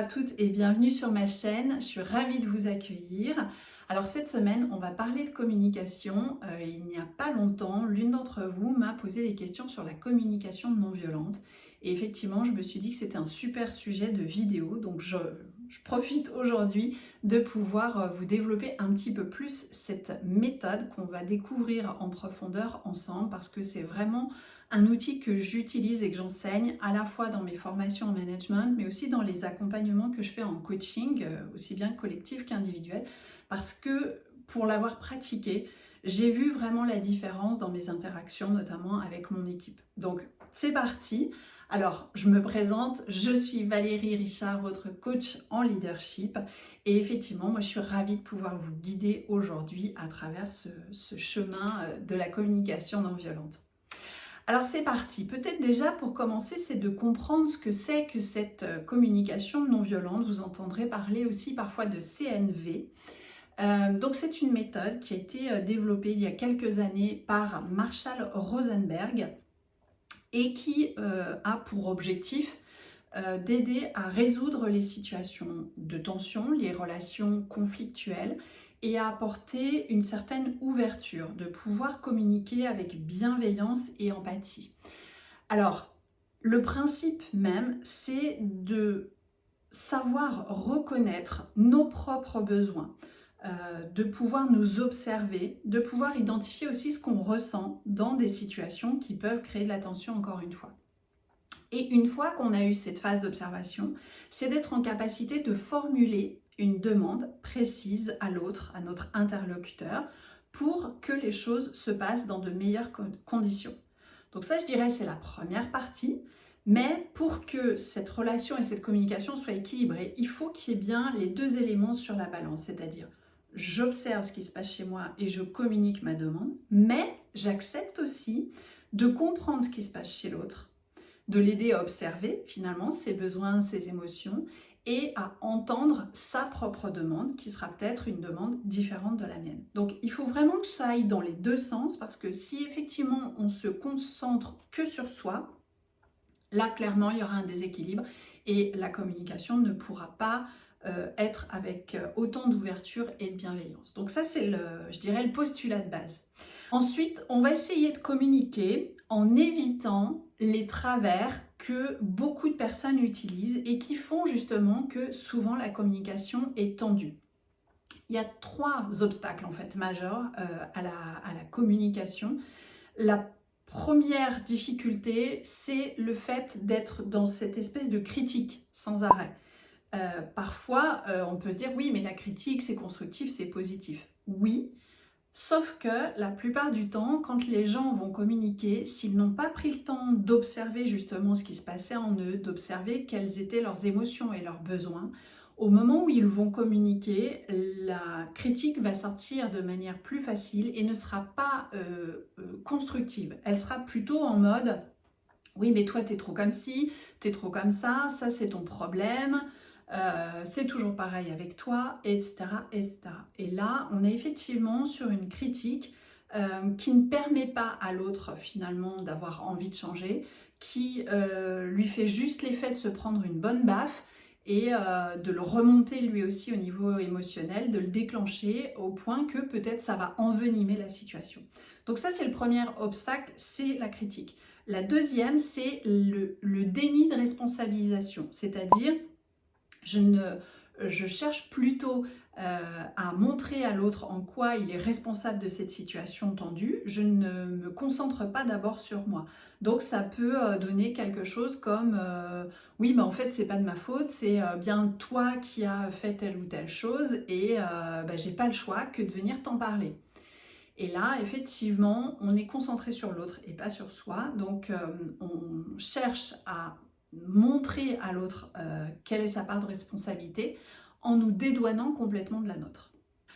à toutes et bienvenue sur ma chaîne, je suis ravie de vous accueillir. Alors cette semaine, on va parler de communication. Il n'y a pas longtemps, l'une d'entre vous m'a posé des questions sur la communication non violente. Et effectivement, je me suis dit que c'était un super sujet de vidéo, donc je profite aujourd'hui de pouvoir vous développer un petit peu plus cette méthode qu'on va découvrir en profondeur ensemble parce que c'est vraiment un outil que j'utilise et que j'enseigne à la fois dans mes formations en management, mais aussi dans les accompagnements que je fais en coaching, aussi bien collectif qu'individuel, parce que pour l'avoir pratiqué, j'ai vu vraiment la différence dans mes interactions, notamment avec mon équipe. Donc c'est parti. Alors, je me présente, je suis Valérie Richard, votre coach en leadership. Et effectivement, moi, je suis ravie de pouvoir vous guider aujourd'hui à travers ce chemin de la communication non violente. Alors c'est parti. Peut-être déjà pour commencer, c'est de comprendre ce que c'est que cette communication non violente. Vous entendrez parler aussi parfois de CNV. Donc c'est une méthode qui a été développée il y a quelques années par Marshall Rosenberg et qui a pour objectif d'aider à résoudre les situations de tension, les relations conflictuelles et à apporter une certaine ouverture, de pouvoir communiquer avec bienveillance et empathie. Alors, le principe même, c'est de savoir reconnaître nos propres besoins, de pouvoir nous observer, de pouvoir identifier aussi ce qu'on ressent dans des situations qui peuvent créer de la tension encore une fois. Et une fois qu'on a eu cette phase d'observation, c'est d'être en capacité de formuler une demande précise à l'autre, à notre interlocuteur, pour que les choses se passent dans de meilleures conditions. Donc ça, je dirais, c'est la première partie. Mais pour que cette relation et cette communication soient équilibrées, il faut qu'il y ait bien les deux éléments sur la balance, c'est-à-dire j'observe ce qui se passe chez moi et je communique ma demande, mais j'accepte aussi de comprendre ce qui se passe chez l'autre, de l'aider à observer finalement ses besoins, ses émotions et à entendre sa propre demande qui sera peut-être une demande différente de la mienne. Donc il faut vraiment que ça aille dans les deux sens parce que si effectivement on se concentre que sur soi, là clairement il y aura un déséquilibre et la communication ne pourra pas être avec autant d'ouverture et de bienveillance. Donc ça c'est je dirais le postulat de base. Ensuite, on va essayer de communiquer en évitant les travers que beaucoup de personnes utilisent et qui font justement que souvent la communication est tendue. Il y a trois obstacles en fait majeurs à la communication. La première difficulté, c'est le fait d'être dans cette espèce de critique sans arrêt. Parfois, on peut se dire oui, mais la critique, c'est constructif, c'est positif. Oui, sauf que la plupart du temps, quand les gens vont communiquer, s'ils n'ont pas pris le temps d'observer justement ce qui se passait en eux, d'observer quelles étaient leurs émotions et leurs besoins, au moment où ils vont communiquer, la critique va sortir de manière plus facile et ne sera pas constructive. Elle sera plutôt en mode « oui, mais toi, t'es trop comme ci, t'es trop comme ça c'est ton problème ». C'est toujours pareil avec toi, etc., etc. Et là, on est effectivement sur une critique qui ne permet pas à l'autre finalement d'avoir envie de changer, qui lui fait juste l'effet de se prendre une bonne baffe et de le remonter lui aussi au niveau émotionnel, de le déclencher au point que peut-être ça va envenimer la situation. Donc ça, c'est le premier obstacle, c'est la critique. La deuxième, c'est le déni de responsabilisation, c'est-à-dire je cherche plutôt à montrer à l'autre en quoi il est responsable de cette situation tendue. Je ne me concentre pas d'abord sur moi. Donc ça peut donner quelque chose comme oui, mais en fait c'est pas de ma faute, c'est bien toi qui as fait telle ou telle chose et j'ai pas le choix que de venir t'en parler. Et là, effectivement, on est concentré sur l'autre et pas sur soi. Donc, on cherche à montrer à l'autre quelle est sa part de responsabilité en nous dédouanant complètement de la nôtre.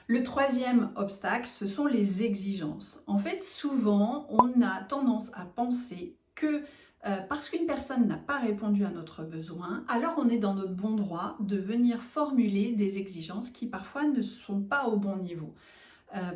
Le troisième obstacle, ce sont les exigences. En fait, souvent, on a tendance à penser que parce qu'une personne n'a pas répondu à notre besoin, alors on est dans notre bon droit de venir formuler des exigences qui parfois ne sont pas au bon niveau.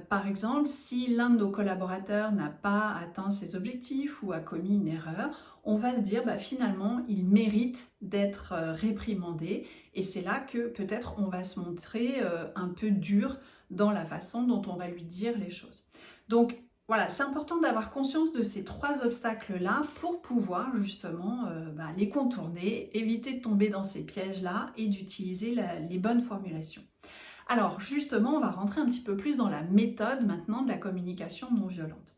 Par exemple, si l'un de nos collaborateurs n'a pas atteint ses objectifs ou a commis une erreur, on va se dire finalement il mérite d'être réprimandé, et c'est là que peut-être on va se montrer un peu dur dans la façon dont on va lui dire les choses. Donc voilà, c'est important d'avoir conscience de ces 3 obstacles-là pour pouvoir justement les contourner, éviter de tomber dans ces pièges-là et d'utiliser les bonnes formulations. Alors justement, on va rentrer un petit peu plus dans la méthode maintenant de la communication non violente.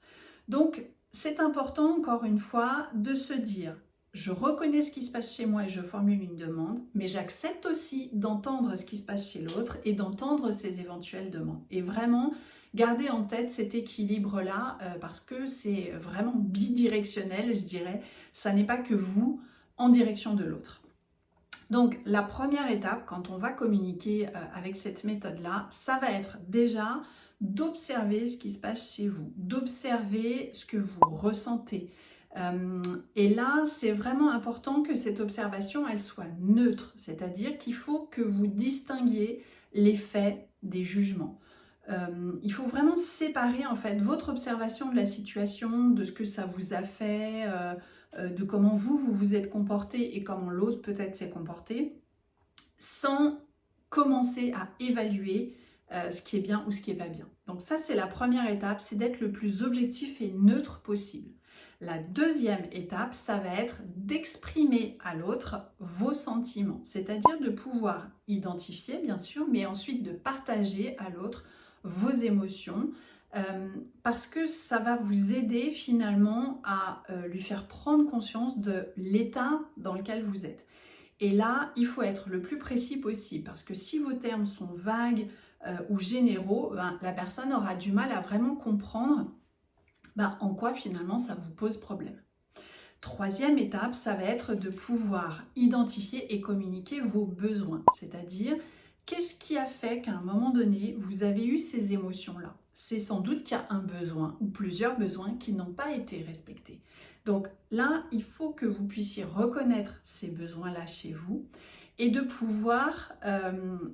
Donc c'est important encore une fois de se dire, je reconnais ce qui se passe chez moi et je formule une demande, mais j'accepte aussi d'entendre ce qui se passe chez l'autre et d'entendre ses éventuelles demandes. Et vraiment, garder en tête cet équilibre-là parce que c'est vraiment bidirectionnel, je dirais. Ça n'est pas que vous en direction de l'autre. Donc la première étape quand on va communiquer avec cette méthode-là, ça va être déjà d'observer ce qui se passe chez vous, d'observer ce que vous ressentez. Et là, c'est vraiment important que cette observation, elle soit neutre, c'est-à-dire qu'il faut que vous distinguiez les faits des jugements. Il faut vraiment séparer en fait votre observation de la situation, de ce que ça vous a fait, de comment vous vous êtes comporté et comment l'autre peut-être s'est comporté, sans commencer à évaluer ce qui est bien ou ce qui n'est pas bien. Donc ça, c'est la première étape, c'est d'être le plus objectif et neutre possible. La deuxième étape, ça va être d'exprimer à l'autre vos sentiments, c'est-à-dire de pouvoir identifier, bien sûr, mais ensuite de partager à l'autre vos émotions, parce que ça va vous aider finalement à lui faire prendre conscience de l'état dans lequel vous êtes. Et là, il faut être le plus précis possible, parce que si vos termes sont vagues ou généraux, la personne aura du mal à vraiment comprendre en quoi finalement ça vous pose problème. Troisième étape, ça va être de pouvoir identifier et communiquer vos besoins, c'est-à-dire qu'est-ce qui a fait qu'à un moment donné, vous avez eu ces émotions-là? C'est sans doute qu'il y a un besoin ou plusieurs besoins qui n'ont pas été respectés. Donc là, il faut que vous puissiez reconnaître ces besoins-là chez vous et de pouvoir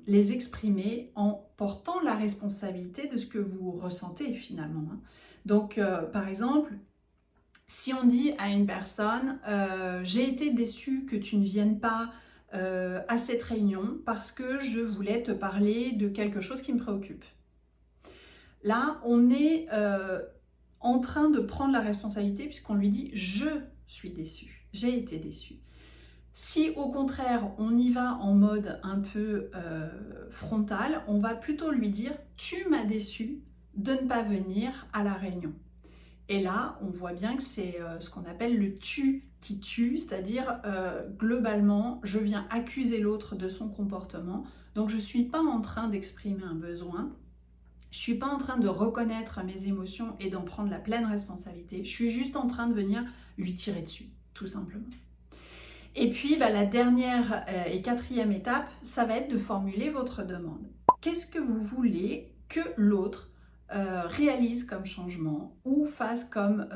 les exprimer en portant la responsabilité de ce que vous ressentez finalement. Donc par exemple, si on dit à une personne j'ai été déçue que tu ne viennes pas à cette réunion parce que je voulais te parler de quelque chose qui me préoccupe. Là, on est en train de prendre la responsabilité puisqu'on lui dit je suis déçue, j'ai été déçue. Si au contraire on y va en mode un peu frontal, on va plutôt lui dire tu m'as déçu de ne pas venir à la réunion. Et là, on voit bien que c'est ce qu'on appelle le tu qui tue, c'est-à-dire globalement, je viens accuser l'autre de son comportement. Donc je ne suis pas en train d'exprimer un besoin, je ne suis pas en train de reconnaître mes émotions et d'en prendre la pleine responsabilité, je suis juste en train de venir lui tirer dessus, tout simplement. Et puis la dernière et quatrième étape, ça va être de formuler votre demande. Qu'est-ce que vous voulez que l'autre réalise comme changement ou fasse comme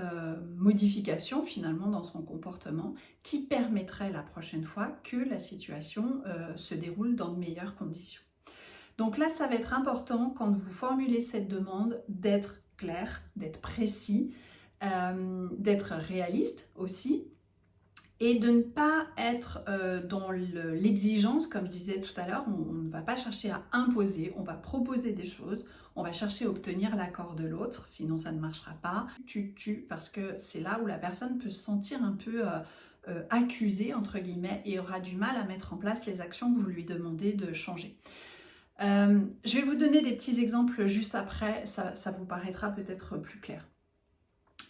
modification finalement dans son comportement qui permettrait la prochaine fois que la situation se déroule dans de meilleures conditions. Donc là, ça va être important quand vous formulez cette demande d'être clair, d'être précis, d'être réaliste aussi, et de ne pas être dans l'exigence, comme je disais tout à l'heure, on ne va pas chercher à imposer, on va proposer des choses, on va chercher à obtenir l'accord de l'autre, sinon ça ne marchera pas. Parce que c'est là où la personne peut se sentir un peu accusée, entre guillemets, et aura du mal à mettre en place les actions que vous lui demandez de changer. Je vais vous donner des petits exemples juste après, ça vous paraîtra peut-être plus clair.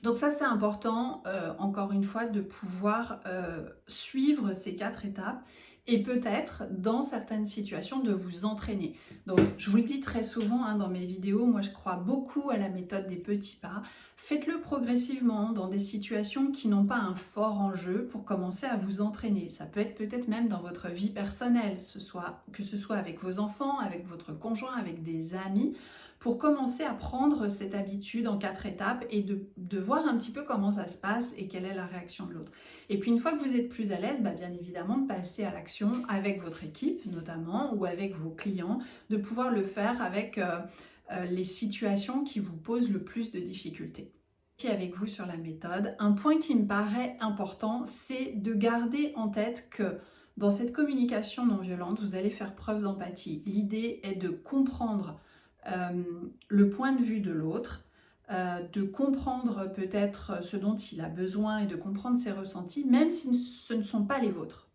Donc ça, c'est important, encore une fois, de pouvoir suivre ces 4 étapes et peut-être, dans certaines situations, de vous entraîner. Donc, je vous le dis très souvent dans mes vidéos, moi je crois beaucoup à la méthode des petits pas. Faites-le progressivement dans des situations qui n'ont pas un fort enjeu pour commencer à vous entraîner. Ça peut être peut-être même dans votre vie personnelle, que ce soit avec vos enfants, avec votre conjoint, avec des amis, pour commencer à prendre cette habitude en 4 étapes et de voir un petit peu comment ça se passe et quelle est la réaction de l'autre. Et puis une fois que vous êtes plus à l'aise, bien évidemment de passer à l'action avec votre équipe notamment ou avec vos clients, de pouvoir le faire avec les situations qui vous posent le plus de difficultés. Avec vous sur la méthode, un point qui me paraît important, c'est de garder en tête que dans cette communication non violente, vous allez faire preuve d'empathie. L'idée est de comprendre le point de vue de l'autre, de comprendre peut-être ce dont il a besoin et de comprendre ses ressentis, même si ce ne sont pas les vôtres.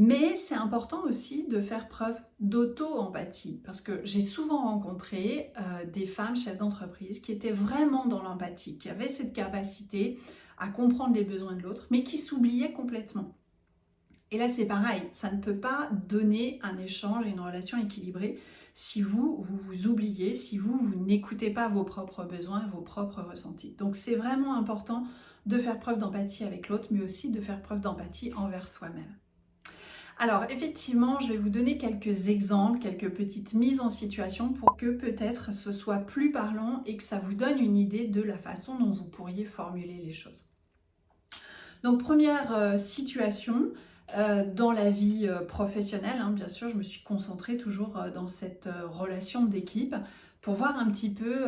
Mais c'est important aussi de faire preuve d'auto-empathie, parce que j'ai souvent rencontré des femmes chefs d'entreprise qui étaient vraiment dans l'empathie, qui avaient cette capacité à comprendre les besoins de l'autre, mais qui s'oubliaient complètement. Et là, c'est pareil, ça ne peut pas donner un échange et une relation équilibrée si vous vous oubliez, si vous n'écoutez pas vos propres besoins, vos propres ressentis. Donc, c'est vraiment important de faire preuve d'empathie avec l'autre, mais aussi de faire preuve d'empathie envers soi-même. Alors effectivement, je vais vous donner quelques exemples, quelques petites mises en situation pour que peut-être ce soit plus parlant et que ça vous donne une idée de la façon dont vous pourriez formuler les choses. Donc première situation, dans la vie professionnelle, hein, bien sûr, je me suis concentrée toujours dans cette relation d'équipe pour voir un petit peu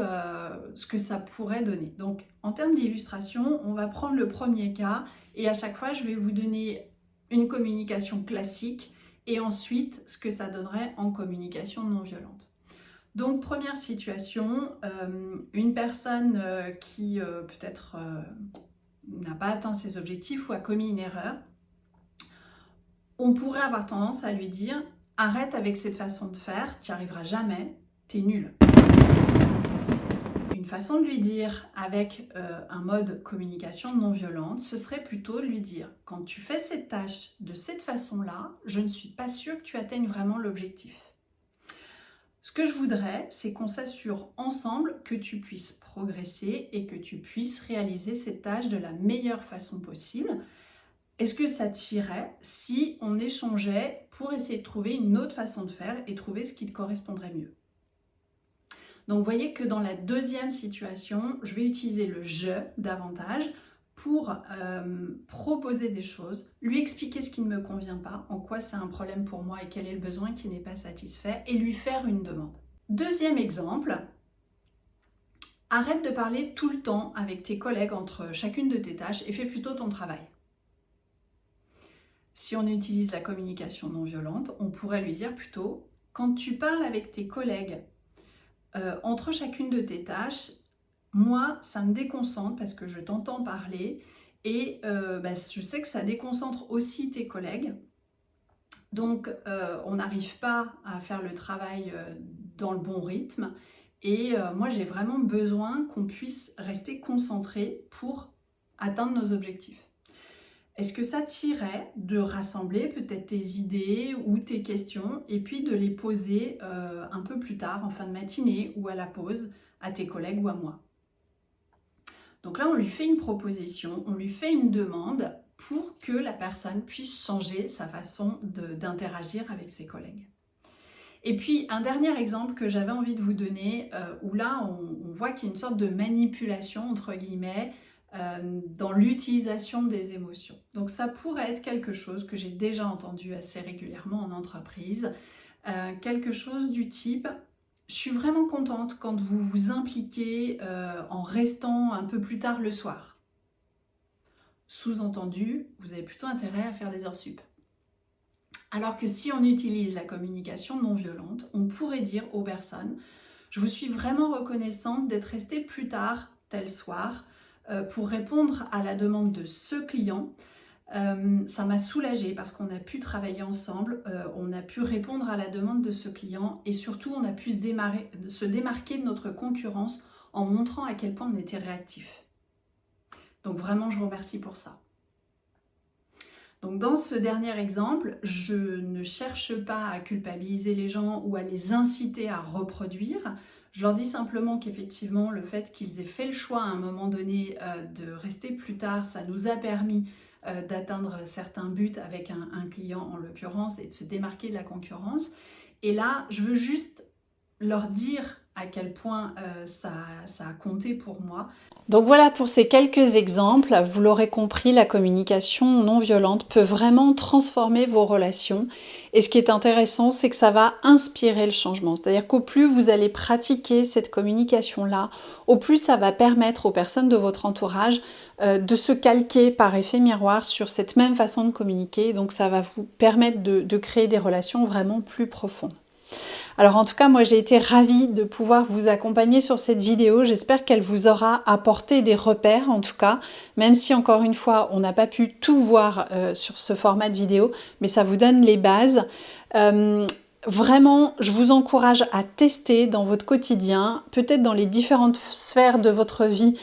ce que ça pourrait donner. Donc en termes d'illustration, on va prendre le premier cas et à chaque fois, je vais vous donner une communication classique et ensuite ce que ça donnerait en communication non violente. Donc première situation, une personne qui peut-être n'a pas atteint ses objectifs ou a commis une erreur, on pourrait avoir tendance à lui dire « Arrête avec cette façon de faire, tu n'y arriveras jamais, t'es nul ». Une façon de lui dire avec un mode communication non violente, ce serait plutôt de lui dire « Quand tu fais cette tâche de cette façon-là, je ne suis pas sûre que tu atteignes vraiment l'objectif. Ce que je voudrais, c'est qu'on s'assure ensemble que tu puisses progresser et que tu puisses réaliser cette tâche de la meilleure façon possible. Est-ce que ça t'irait si on échangeait pour essayer de trouver une autre façon de faire et trouver ce qui te correspondrait mieux ?» Donc, vous voyez que dans la deuxième situation, je vais utiliser le « je » davantage pour proposer des choses, lui expliquer ce qui ne me convient pas, en quoi c'est un problème pour moi et quel est le besoin qui n'est pas satisfait, et lui faire une demande. Deuxième exemple, arrête de parler tout le temps avec tes collègues entre chacune de tes tâches et fais plutôt ton travail. Si on utilise la communication non violente, on pourrait lui dire plutôt « Quand tu parles avec tes collègues entre chacune de tes tâches, moi, ça me déconcentre parce que je t'entends parler et je sais que ça déconcentre aussi tes collègues. Donc, on n'arrive pas à faire le travail dans le bon rythme et moi, j'ai vraiment besoin qu'on puisse rester concentré pour atteindre nos objectifs. Est-ce que ça t'irait de rassembler peut-être tes idées ou tes questions et puis de les poser un peu plus tard, en fin de matinée ou à la pause, à tes collègues ou à moi ? Donc là, on lui fait une proposition, on lui fait une demande pour que la personne puisse changer sa façon d'interagir avec ses collègues. Et puis, un dernier exemple que j'avais envie de vous donner, où là, on voit qu'il y a une sorte de manipulation, entre guillemets, dans l'utilisation des émotions. Donc ça pourrait être quelque chose que j'ai déjà entendu assez régulièrement en entreprise, quelque chose du type « Je suis vraiment contente quand vous vous impliquez en restant un peu plus tard le soir. » Sous-entendu, vous avez plutôt intérêt à faire des heures sup. Alors que si on utilise la communication non violente, on pourrait dire aux personnes « Je vous suis vraiment reconnaissante d'être restée plus tard tel soir pour répondre à la demande de ce client. Ça m'a soulagée parce qu'on a pu travailler ensemble, on a pu répondre à la demande de ce client et surtout on a pu se démarquer de notre concurrence en montrant à quel point on était réactif. Donc vraiment, je vous remercie pour ça. » Donc dans ce dernier exemple, je ne cherche pas à culpabiliser les gens ou à les inciter à reproduire. Je leur dis simplement qu'effectivement, le fait qu'ils aient fait le choix à un moment donné de rester plus tard, ça nous a permis d'atteindre certains buts avec un client en l'occurrence et de se démarquer de la concurrence. Et là, je veux juste leur dire à quel point ça a compté pour moi. Donc voilà pour ces quelques exemples. Vous l'aurez compris, la communication non violente peut vraiment transformer vos relations. Et ce qui est intéressant, c'est que ça va inspirer le changement. C'est-à-dire qu'au plus vous allez pratiquer cette communication-là, au plus ça va permettre aux personnes de votre entourage de se calquer par effet miroir sur cette même façon de communiquer. Donc ça va vous permettre de créer des relations vraiment plus profondes. Alors en tout cas, moi j'ai été ravie de pouvoir vous accompagner sur cette vidéo. J'espère qu'elle vous aura apporté des repères en tout cas, même si encore une fois, on n'a pas pu tout voir sur ce format de vidéo, mais ça vous donne les bases. Vraiment, je vous encourage à tester dans votre quotidien, peut-être dans les différentes sphères de votre vie,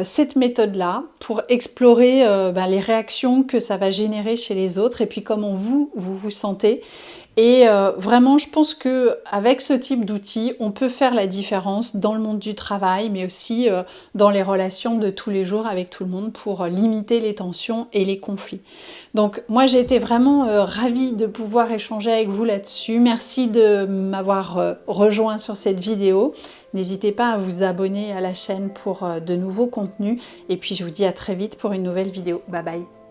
cette méthode-là pour explorer les réactions que ça va générer chez les autres et puis comment vous vous sentez. Et vraiment, je pense qu'avec ce type d'outils, on peut faire la différence dans le monde du travail, mais aussi dans les relations de tous les jours avec tout le monde pour limiter les tensions et les conflits. Donc moi, j'ai été vraiment ravie de pouvoir échanger avec vous là-dessus. Merci de m'avoir rejoint sur cette vidéo. N'hésitez pas à vous abonner à la chaîne pour de nouveaux contenus. Et puis, je vous dis à très vite pour une nouvelle vidéo. Bye bye!